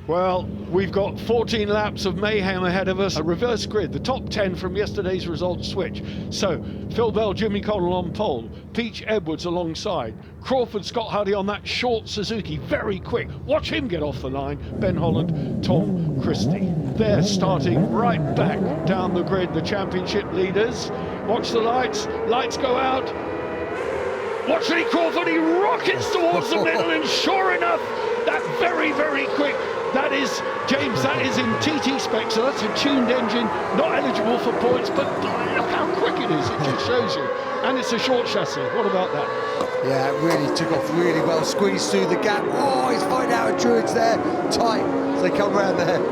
Well, we've got 14 laps of mayhem ahead of us. A reverse grid, the top 10 from yesterday's results switch. So, Phil Bell, Jimmy Connell on pole, Peach Edwards alongside, Crawford, Scott Hardy on that short Suzuki, very quick. Watch him get off the line. Ben Holland, Tom Christie. They're starting right back down the grid, the championship leaders. Watch the lights go out. Watch Lee Crawford, he rockets towards the middle, and sure enough, that very, very quick. That is, James, that is in TT specs, so that's a tuned engine, not eligible for points, but look how quick it is, it just shows you. And it's a short chassis, what about that? Yeah, it really took off really well, squeezed through the gap. Oh, he's finding out Druids there, tight, as they come round there.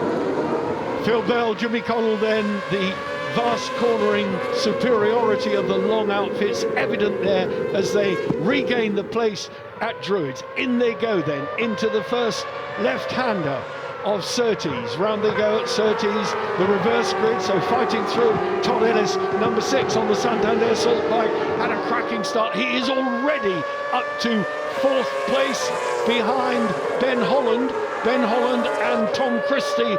Phil Bell, Jimmy Connell then, the vast cornering superiority of the long outfits evident there as they regain the place at Druids. In they go then, into the first left-hander of Surtees. Round they go at Surtees, the reverse grid, so fighting through. Todd Ellis, number 6 on the Santander Superbike, had a cracking start. He is already up to 4th place behind Ben Holland and Tom Christie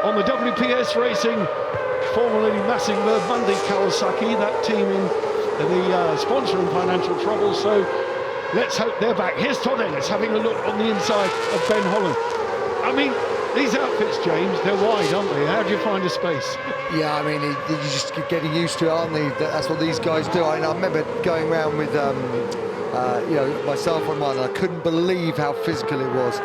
on the WPS Racing, formerly Massingburg Monday Kawasaki, that team in the sponsor in financial trouble. So let's hope they're back. Here's Todd Ellis having a look on the inside of Ben Holland. I mean, these outfits, James, they're wide, aren't they? How do you find a space? Yeah, I mean, you're just getting used to it, aren't they? That's what these guys do. I remember going around with, you know, myself on mine, and I couldn't believe how physical it was.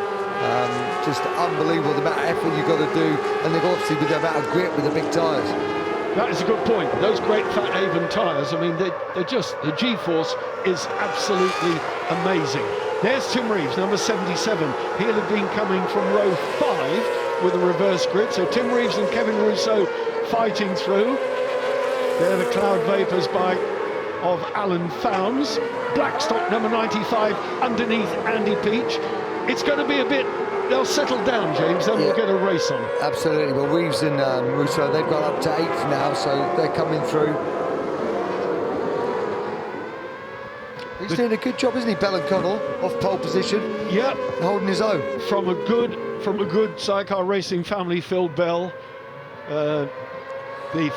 Just unbelievable the amount of effort you've got to do, and they've obviously with the amount of grip with the big tyres. That is a good point. Those great Fat Haven tyres, I mean, they're just, the G-force is absolutely amazing. There's Tim Reeves, number 77. He'll have been coming from row 5 with a reverse grid. So Tim Reeves and Kevin Rousseau fighting through. They're the Cloud Vapors bike of Alan Founds. Blackstock, number 95, underneath Andy Peach. It's going to be a bit, they'll settle down, James, then we'll get a race on. Absolutely. Well, Reeves and Rousseau, they've got up to 8th now, so they're coming through. He's doing a good job, isn't he, Bell and Connell, off pole position? Yeah, holding his own. From a good Sidecar racing family, Phil Bell. The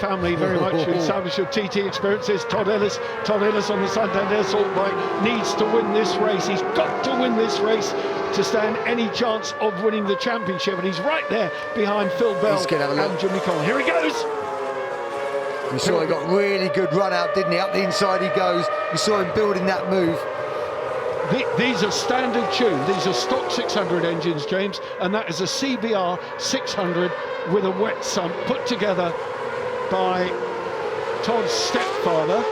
family very much established with TT experiences. Todd Ellis on the Santander Superbike needs to win this race. He's got to win this race to stand any chance of winning the championship, and he's right there behind Phil Bell and Jimmy Connell. Here he goes. You saw he got really good run out, didn't he? Up the inside he goes. You saw him building that move. These are standard tune. These are stock 600 engines, James, and that is a CBR 600 with a wet sump put together by Todd's stepfather.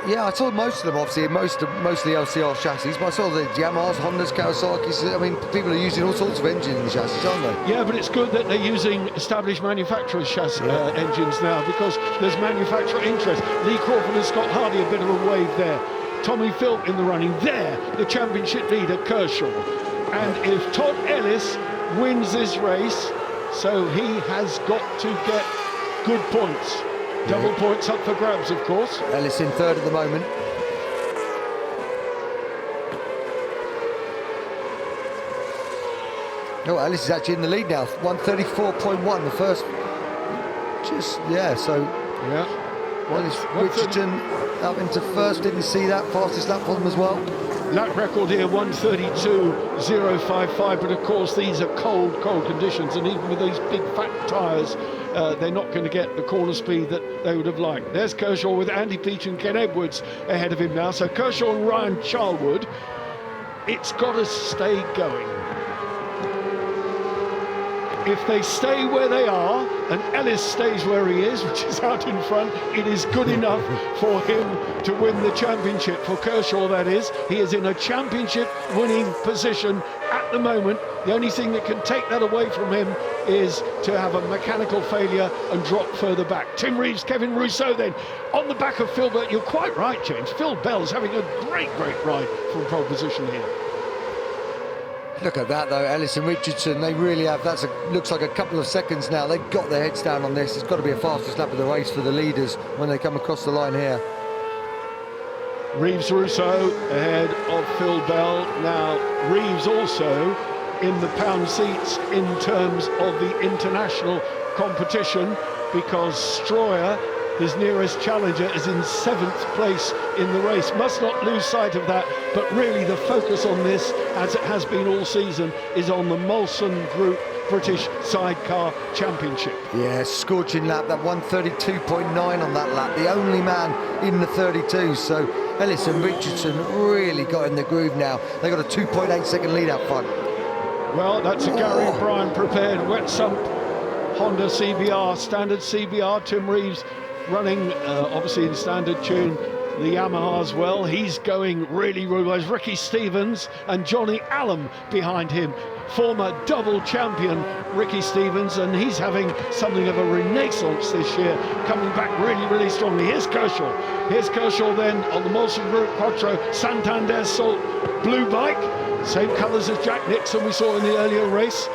Yeah, I saw most of them, obviously, mostly LCR chassis, but I saw the Yamahas, Hondas, Kawasaki's. I mean, people are using all sorts of engines in the chassis, aren't they? Yeah, but it's good that they're using established manufacturers' chassis engines now, because there's manufacturer interest. Lee Crawford and Scott Hardy, a bit of a wave there. Tommy Philp in the running there, the championship leader, Kershaw. And if Todd Ellis wins this race, so he has got to get good points. Double points up for grabs, of course. Ellis in 3rd at the moment. Oh, Ellis is actually in the lead now. 134.1, the first. Just, yeah, so. Yeah. Ellis Richardson up into 1st. Didn't see that. Fastest lap for them as well. Lap record here, 132.055, but of course these are cold conditions, and even with these big fat tyres, they're not going to get the corner speed that they would have liked. There's Kershaw with Andy Peach and Ken Edwards ahead of him now. So Kershaw and Ryan Charlwood, it's got to stay going. If they stay where they are, and Ellis stays where he is, which is out in front, it is good enough for him to win the championship. For Kershaw, that is. He is in a championship winning position at the moment. The only thing that can take that away from him is to have a mechanical failure and drop further back. Tim Reeves, Kevin Rousseau then, on the back of Phil Bell. You're quite right, James. Phil Bell's having a great ride from pole position here. Look at that, though. Ellis and Richardson, they really have. Looks like a couple of seconds now. They've got their heads down on this. It's got to be a fastest lap of the race for the leaders when they come across the line here. Reeves Rousseau ahead of Phil Bell. Now, Reeves also in the pound seats in terms of the international competition, because Stroyer, his nearest challenger, is in 7th place in the race. Must not lose sight of that, but really the focus on this, as it has been all season, is on the Molson Group British Sidecar Championship. Yeah, scorching lap, that 132.9 on that lap, the only man in the 32. So Ellis and Richardson really got in the groove now. They got a 2.8 second lead out front. Well, that's a Gary O'Brien prepared wet sump Honda CBR, standard CBR. Tim Reeves running obviously in standard tune, the Yamaha as well. He's going really well. Ricky Stevens and Johnny Allen behind him, former double champion Ricky Stevens, and he's having something of a renaissance this year, coming back really strongly. Here's Kershaw then on the Molson Group Quattro Santander Salt blue bike, same colours as Jack Nixon we saw in the earlier race.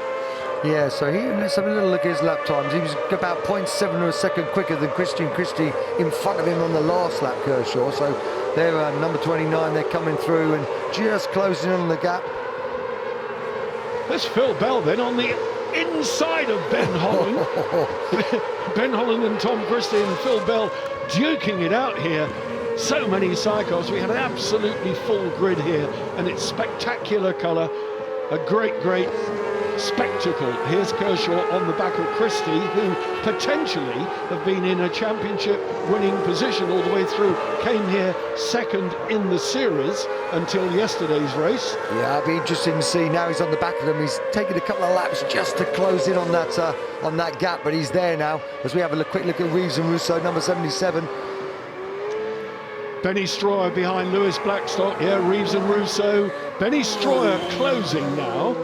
Yeah, so let's have a little look at his lap times. He was about 0.7 of a second quicker than Christian Christie in front of him on the last lap, Kershaw. So they're number 29, they're coming through and just closing on the gap. There's Phil Bell then on the inside of Ben Holland. Ben Holland and Tom Christie and Phil Bell duking it out here. So many sidecars. We had an absolutely full grid here, and it's spectacular colour. A great spectacle. Here's Kershaw on the back of Christie, who potentially have been in a championship winning position all the way through. Came here second in the series until yesterday's race. Yeah, it'll be interesting to see. Now he's on the back of them. He's taking a couple of laps just to close in on that gap, but he's there now. As we have a quick look at Reeves and Russo, number 77. Benny Stroyer behind Lewis Blackstock. Yeah, Reeves and Russo. Benny Stroyer closing now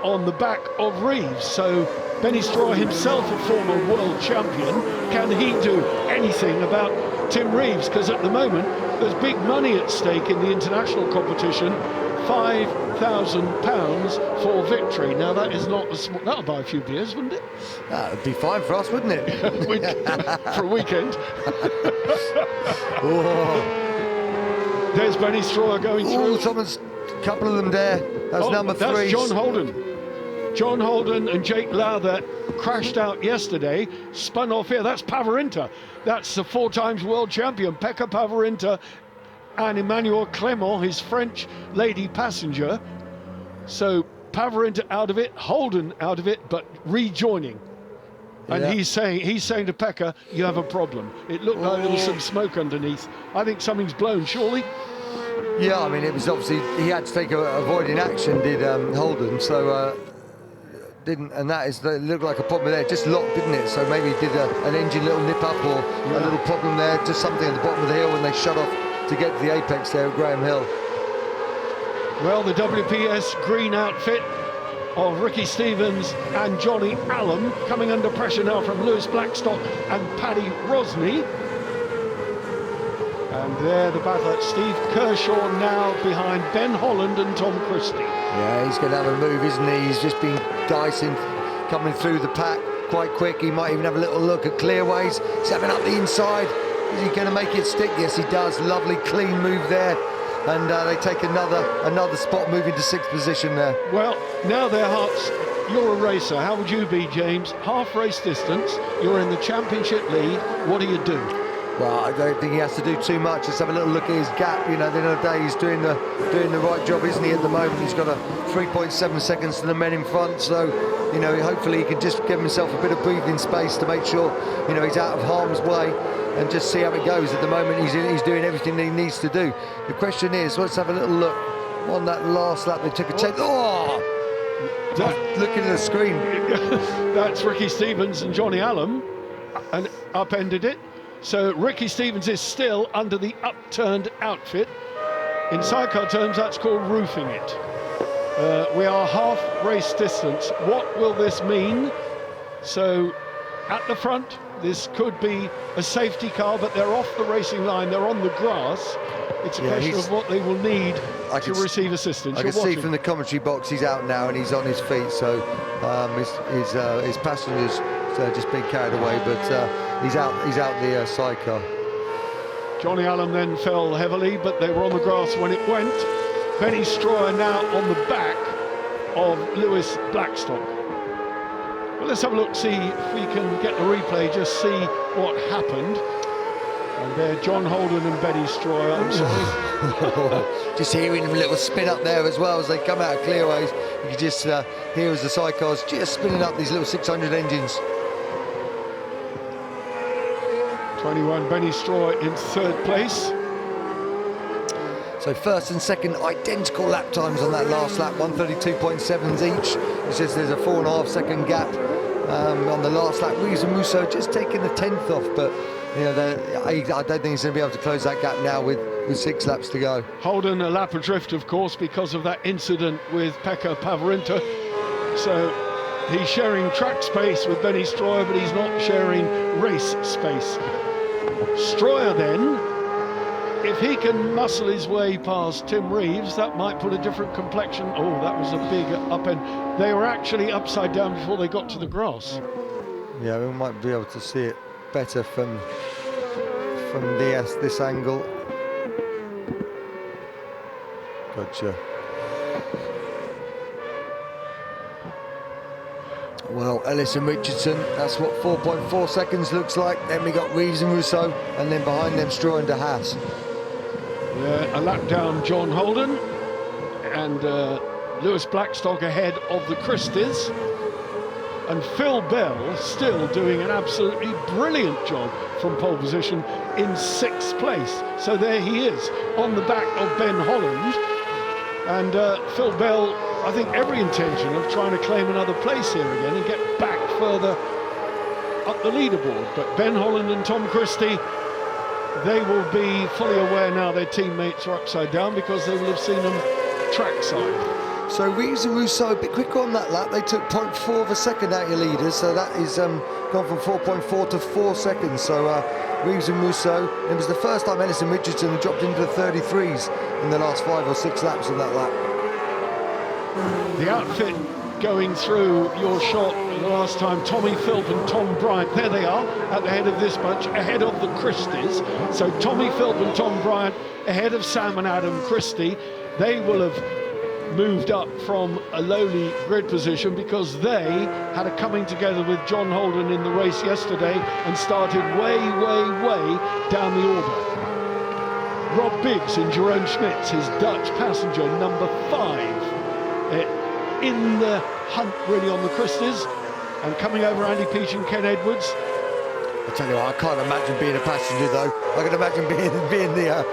on the back of Reeves. So Benny Stroyer himself, a former world champion, can he do anything about Tim Reeves? Because at the moment there's big money at stake in the international competition, £5,000 for victory. Now that is not a small, that'll buy a few beers, wouldn't it? That would be fine for us, wouldn't it? For a weekend. There's Benny Stroyer going through. Someone's, a couple of them there. That's number 3. That's John Holden. John Holden and Jake Lowther crashed out yesterday, spun off here. That's Pavarinta. That's the 4 times world champion, Pekka Pavarinta, and Emmanuel Clément, his French lady passenger. So Pavarinta out of it, Holden out of it, but rejoining. And he's saying to Pekka, you have a problem. It looked like there was some smoke underneath. I think something's blown, surely? Yeah, I mean, it was obviously, he had to take avoiding action, did Holden, so didn't, and that is, it looked like a problem there, just locked, didn't it? So maybe he did an engine little nip up or a little problem there, just something at the bottom of the hill when they shut off to get to the apex there at Graham Hill. Well, the WPS green outfit of Ricky Stevens and Johnny Allen coming under pressure now from Lewis Blackstock and Paddy Rosney. And there the battle at Steve Kershaw now behind Ben Holland and Tom Christie. Yeah, he's going to have a move, isn't he? He's just been dicing, coming through the pack quite quick. He might even have a little look at clearways. He's having up the inside. Is he going to make it stick? Yes, he does. Lovely, clean move there. And they take another spot, moving to 6th position there. Well, now their hearts, you're a racer. How would you be, James? Half race distance, you're in the championship lead. What do you do? Well, I don't think he has to do too much. Just have a little look at his gap. You know, at the end of the day, he's doing the right job, isn't he, at the moment? He's got a 3.7 seconds to the men in front. So, you know, hopefully he can just give himself a bit of breathing space to make sure, you know, he's out of harm's way and just see how it goes. At the moment, he's doing everything that he needs to do. The question is, let's have a little look on that last lap. They took a chance. Looking at the screen. That's Ricky Stevens and Johnny Allen, and upended it. So Ricky Stevens is still under the upturned outfit. In sidecar terms, that's called roofing it. We are half race distance. What will this mean? So at the front, this could be a safety car, but they're off the racing line. They're on the grass. It's a question of what they will need to receive assistance. I can see from the commentary box he's out now and he's on his feet. So his passengers just being carried away, but he's out the sidecar. Johnny Allen then fell heavily, but they were on the grass when it went. Benny Stroyer now on the back of Lewis Blackstock. Well, let's have a look, see if we can get the replay, just see what happened. And there, John Holden and Benny Stroyer, I'm sorry. Just hearing them a little spin up there as well as they come out of clearways. You can just hear as the sidecars just spinning up these little 600 engines. 21, Benny Stroyer in third place. So first and second identical lap times on that last lap, 132.7s each. It's just there's a 4.5 second gap on the last lap. Reeves and Musso just taking a 10th off, but you know, I don't think he's going to be able to close that gap now with 6 laps to go. Holden a lap adrift, of course, because of that incident with Pekka Pavarinta. So he's sharing track space with Benny Stroyer, but he's not sharing race space. Stroyer then, if he can muscle his way past Tim Reeves, that might put a different complexion. Oh, that was a big up end. They were actually upside down before they got to the grass. Yeah, we might be able to see it better from this angle. Gotcha. Well, Ellis and Richardson, that's what 4.4 seconds looks like. Then we got Reeves and Rousseau, and then behind them Stroyer and De Haas. Yeah, a lap down John Holden, and Lewis Blackstock ahead of the Christies. And Phil Bell still doing an absolutely brilliant job from pole position in 6th place. So there he is, on the back of Ben Holland. And Phil Bell, I think, every intention of trying to claim another place here again and get back further up the leaderboard. But Ben Holland and Tom Christie, they will be fully aware now their teammates are upside down, because they will have seen them trackside. So Reeves and Rousseau a bit quicker on that lap. They took 0.4 of a second out your leaders, so that is gone from 4.4 to 4 seconds. So Reeves and Rousseau, it was the first time Ellis and Richardson had dropped into the 33s in the last 5 or 6 laps of that lap. The outfit going through your shot the last time, Tommy Philp and Tom Bryant, there they are at the head of this bunch, ahead of the Christies. So Tommy Philp and Tom Bryant ahead of Sam and Adam Christie. They will have moved up from a lowly grid position because they had a coming together with John Holden in the race yesterday and started way down the order. Rob Biggs and Jerome Schmitz, his Dutch passenger, number 5, in the hunt really on the Christies, and coming over Andy Peach and Ken Edwards. I tell you what, I can't imagine being a passenger though. I can imagine being the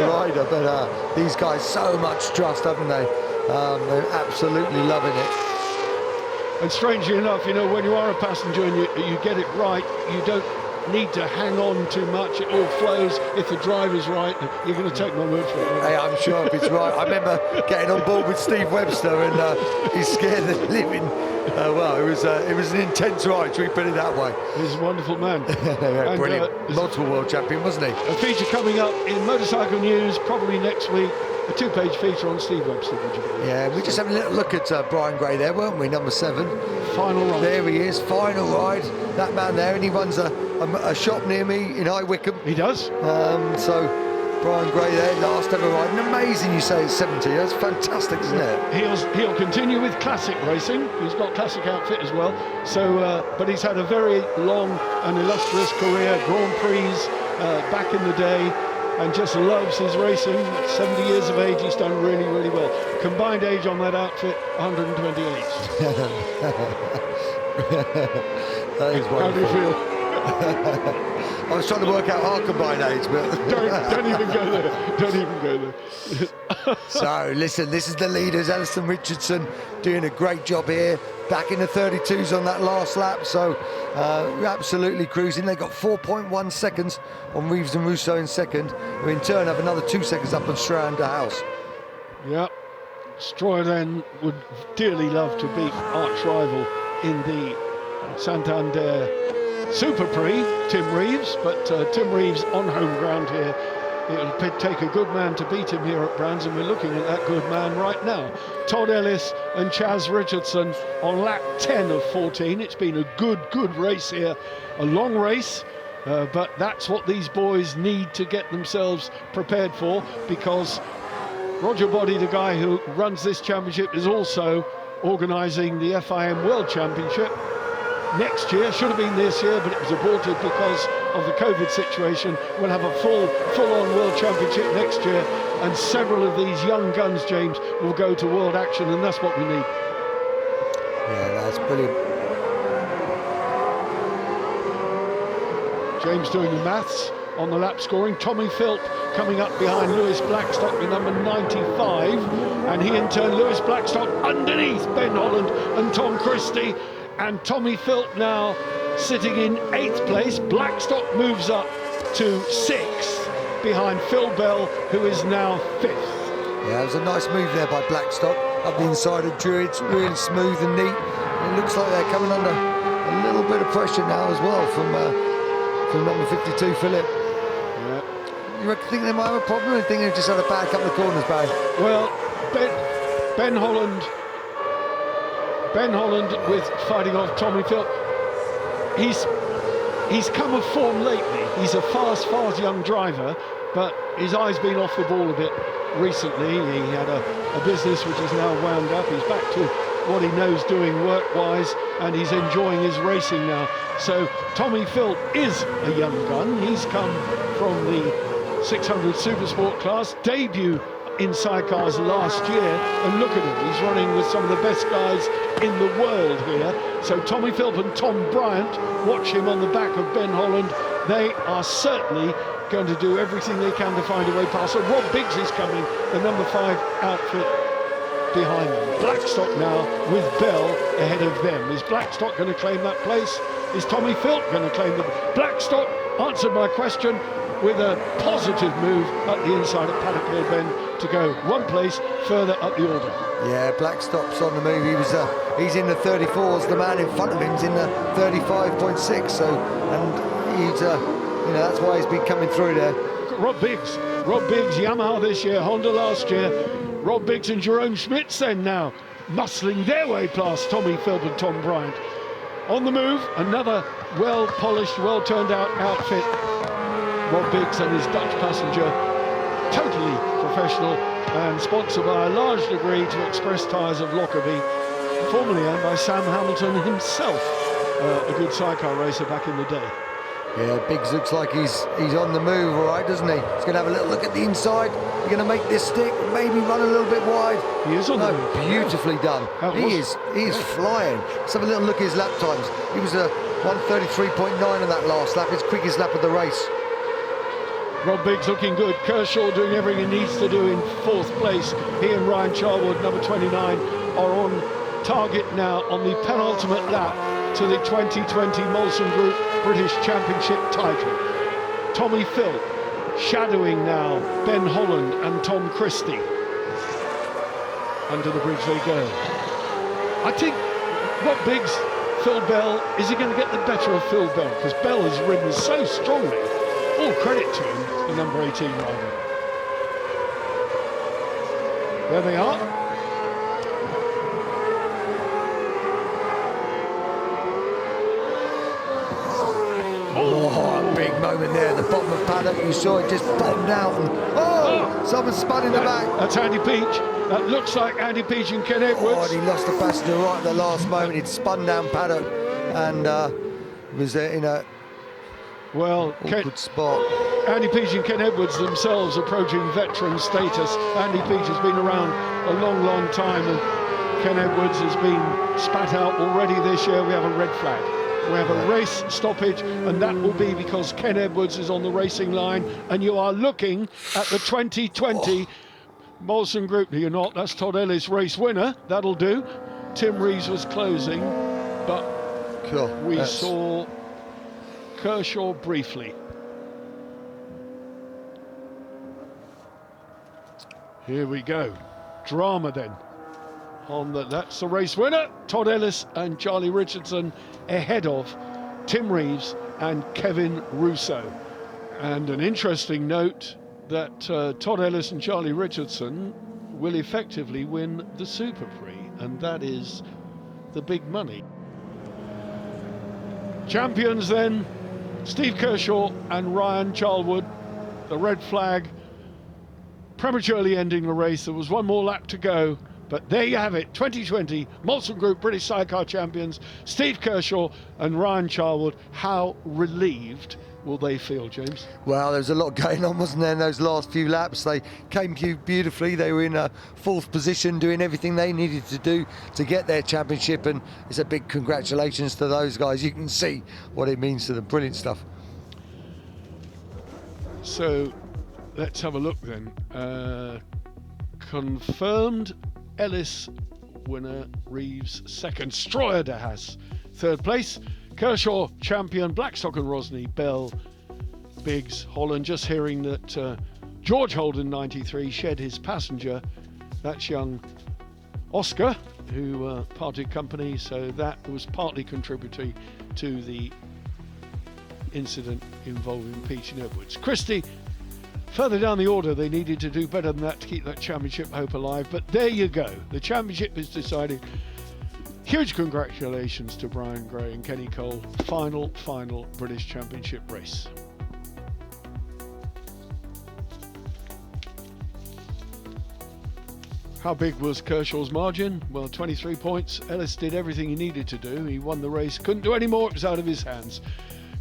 rider, but these guys, so much trust, haven't they? They're absolutely loving it. And strangely enough, you know, when you are a passenger and you get it right, you don't need to hang on too much. It all flows. If the driver's right, you're going to take my word for it. Hey, I'm sure if it's right. I remember getting on board with Steve Webster, and he scared the living. Well, it was an intense ride, should we put it that way? He's a wonderful man. And, brilliant. Multiple world champion, wasn't he? A feature coming up in Motorcycle News, probably next week. A 2-page feature on Steve Webster, would you believe? Yeah, we just having a little look at Brian Gray there, weren't we? Number 7. Final ride. There he is, final ride. That man there, and he runs a shop near me in High Wycombe. He does. So Brian Gray there, last ever ride. And amazing, you say, it's 70. That's fantastic, isn't it? He'll continue with classic racing. He's got classic outfit as well. So, but he's had a very long and illustrious career, Grand Prix back in the day, and just loves his racing. 70 years of age, he's done really well. Combined age on that outfit, 128. That is wonderful. How do you feel? I was trying to work out our combined age, but don't even go there. Don't even go there. So listen, this is the leaders. Alison Richardson doing a great job here, back in the 32s on that last lap. So absolutely cruising. They got 4.1 seconds on Reeves and Rousseau in second, who in turn have another 2 seconds up on Stroyer and De Haas. Yeah, Stroyer then would dearly love to beat arch rival in the Santander Superprix, Tim Reeves, but Tim Reeves on home ground here. It'll take a good man to beat him here at Brands, and we're looking at that good man right now. Todd Ellis and Chaz Richardson on lap 10 of 14. It's been a good race here, a long race, but that's what these boys need to get themselves prepared for, because Roger Body, the guy who runs this championship, is also organising the FIM World Championship next year. Should have been this year, but it was aborted because of the COVID situation. We'll have a full-on World Championship next year, and several of these young guns, James, will go to world action, and that's what we need. Yeah, that's brilliant. James doing the maths on the lap scoring. Tommy Philp coming up behind Lewis Blackstock with number 95, and he in turn, Lewis Blackstock underneath Ben Holland and Tom Christie, and Tommy Philp now sitting in 8th place. Blackstock moves up to 6th behind Phil Bell, who is now 5th. Yeah, it was a nice move there by Blackstock up the inside of Druids, really smooth and neat. It looks like they're coming under a little bit of pressure now as well from number 52, Philip. Yeah. You think they might have a problem? I think they've just had a bad couple of corners, Barry. Well, Ben Holland with fighting off Tommy Philp. He's come of form lately. He's a fast young driver, but his eye's been off the ball a bit recently. He had a business which is now wound up. He's back to what he knows doing work-wise, and he's enjoying his racing now. So Tommy Philp is a young gun. He's come from the 600 Supersport class, debut in Sidecars last year, and look at him, he's running with some of the best guys in the world here. So Tommy Philp and Tom Bryant, watch him on the back of Ben Holland. They are certainly going to do everything they can to find a way past. So Rob Biggs is coming, the number 5 outfit behind them. Blackstock now with Bell ahead of them. Is Blackstock going to claim that place? Is Tommy Philp going to claim them? Blackstock answered my question with a positive move up the inside at Paddock Hill Bend to go one place further up the order. Yeah, Blackstock's on the move. He's in the 34s. The man in front of him's in the 35.6. So, and he's that's why he's been coming through there. Rob Biggs, Yamaha this year, Honda last year. Rob Biggs and Jerome Schmidt now muscling their way past Tommy Philp and Tom Bryant. On the move, another well-polished, well-turned-out outfit. Rob Biggs and his Dutch passenger, totally professional and sponsored by a large degree to Express Tyres of Lockerbie, formerly owned by Sam Hamilton himself, a good sidecar racer back in the day. Yeah, Biggs looks like he's on the move, all right, doesn't he? He's going to have a little look at the inside. He's going to make this stick, maybe run a little bit wide. He is on the move. Beautifully done. He is flying. Let's have a little look at his lap times. He was a 1:33.9 in that last lap, his quickest lap of the race. Rob Biggs looking good. Kershaw doing everything he needs to do in 4th place. He and Ryan Charwood, number 29, are on target now on the penultimate lap to the 2020 Molson Group British Championship title. Tommy Philp shadowing now Ben Holland and Tom Christie. Under the bridge they go. I think Rob Biggs, Phil Bell, is he going to get the better of Phil Bell? Because Bell has ridden so strongly. All credit to him, the number 18 rider. There they are. Oh, a big moment there at the bottom of paddock. You saw it just bottomed out and someone spun in the back. That's Andy Peach. That looks like Andy Peach and Ken Edwards. Oh, and he lost the passenger right at the last moment. He'd spun down paddock and was in a awkward spot. Andy Peach and Ken Edwards themselves approaching veteran status. Andy Peach has been around a long time, and Ken Edwards has been spat out already this year. We have a red flag. We have a race stoppage, and that will be because Ken Edwards is on the racing line, and you are looking at the 2020 Molson Group. No, you're not. That's Todd Ellis, race winner. That'll do. Tim Reeves was closing, but we saw Kershaw briefly. Here we go. Drama then. That's the race winner, Todd Ellis and Charlie Richardson, ahead of Tim Reeves and Kevin Russo. And an interesting note that Todd Ellis and Charlie Richardson will effectively win the Superprix, and that is the big money. Champions then, Steve Kershaw and Ryan Charwood. The red flag prematurely ending the race. There was one more lap to go, but there you have it. 2020 Molson Group British Sidecar champions Steve Kershaw and Ryan Charlwood. How relieved will they feel, James? Well, there was a lot going on, wasn't there, in those last few laps? They came through beautifully. They were in a fourth position, doing everything they needed to do to get their championship, and it's a big congratulations to those guys. You can see what it means to them. Brilliant stuff. So let's have a look then. Confirmed Ellis winner, Reeves second, Stroyer de Haas third place, Kershaw champion, Blackstock and Rosny, Bell, Biggs, Holland. Just hearing that George Holden 93 shed his passenger. That's young Oscar, who parted company, so that was partly contributory to the incident involving Pete and Edwards. Christie, further down the order, they needed to do better than that to keep that championship hope alive, but there you go. The championship is decided. Huge congratulations to Brian Gray and Kenny Cole. Final British Championship race. How big was Kershaw's margin? Well, 23 points. Ellis did everything he needed to do. He won the race, couldn't do any more, it was out of his hands.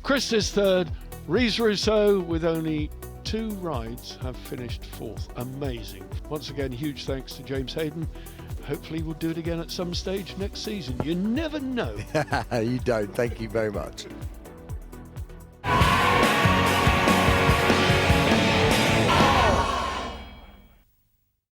Chris is third. Rees Rousseau, with only 2 rides, have finished fourth. Amazing. Once again, huge thanks to James Hayden. Hopefully we'll do it again at some stage next season. You never know. You don't. Thank you very much.